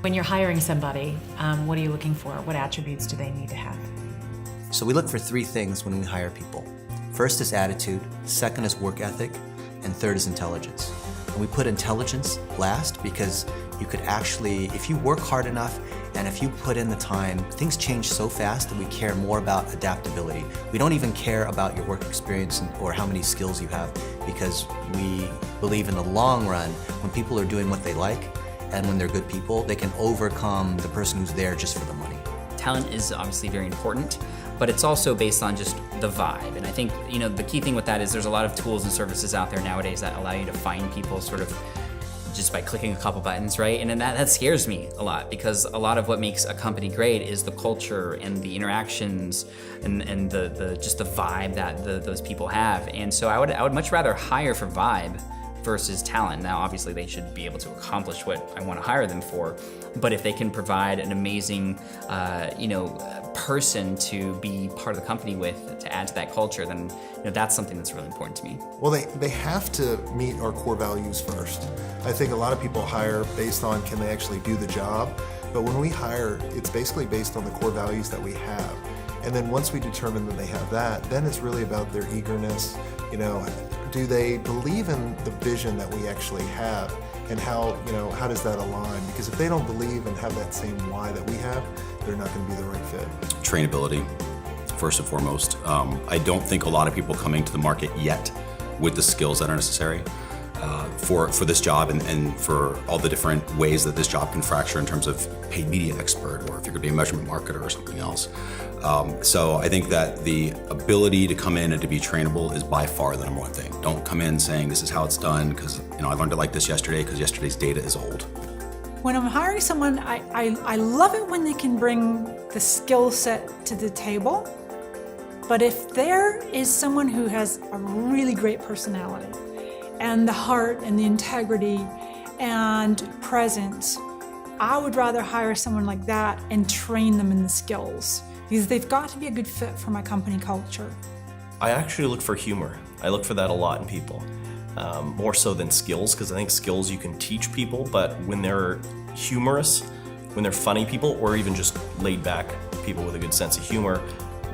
When you're hiring somebody, what are you looking for? What attributes do they need to have? So we look for three things when we hire people. First is attitude, second is work ethic, and third is intelligence. And we put intelligence last because you could actually, if you work hard enough and if you put in the time, things change so fast that we care more about adaptability. We don't even care about your work experience or how many skills you have, because we believe in the long run, when people are doing what they like and when they're good people, they can overcome the person who's there just for the money. Talent is obviously very important, but it's also based on just the vibe. And I think, the key thing with that is there's a lot of tools and services out there nowadays that allow you to find people sort of just by clicking a couple buttons, right? And then that scares me a lot, because a lot of what makes a company great is the culture and the interactions and the just the vibe that those people have. And so I would much rather hire for vibe versus talent. Now, obviously, they should be able to accomplish what I want to hire them for, but if they can provide an amazing, person to be part of the company with, to add to that culture, then that's something that's really important to me. Well, they have to meet our core values first. I think a lot of people hire based on can they actually do the job, but when we hire, it's basically based on the core values that we have. And then once we determine that they have that, then it's really about their eagerness. Do they believe in the vision that we actually have, and how does that align? Because if they don't believe and have that same why that we have, they're not going to be the right fit. Trainability, first and foremost. I don't think a lot of people coming to the market yet with the skills that are necessary for this job and for all the different ways that this job can fracture in terms of paid media expert, or if you're going to be a measurement marketer or something else. So I think that the ability to come in and to be trainable is by far the number one thing. Don't come in saying this is how it's done because I learned it like this yesterday because yesterday's data is old. When I'm hiring someone, I love it when they can bring the skill set to the table. But if there is someone who has a really great personality and the heart and the integrity and presence, I would rather hire someone like that and train them in the skills, because they've got to be a good fit for my company culture. I actually look for humor. I look for that a lot in people. More so than skills, because I think skills you can teach people, but when they're humorous, when they're funny people, or even just laid back people with a good sense of humor,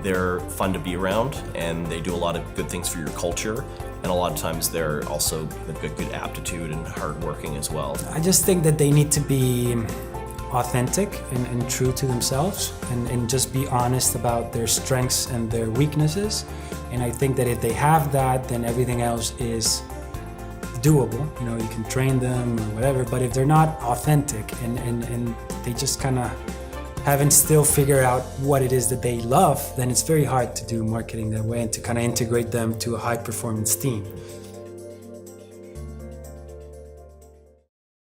they're fun to be around and they do a lot of good things for your culture. And a lot of times they're also they've got good aptitude and hardworking as well. I just think that they need to be authentic and true to themselves and just be honest about their strengths and their weaknesses. And I think that if they have that, then everything else is doable. You can train them or whatever, but if they're not authentic and they just kind of haven't still figured out what it is that they love, then it's very hard to do marketing that way and to kind of integrate them to a high performance team.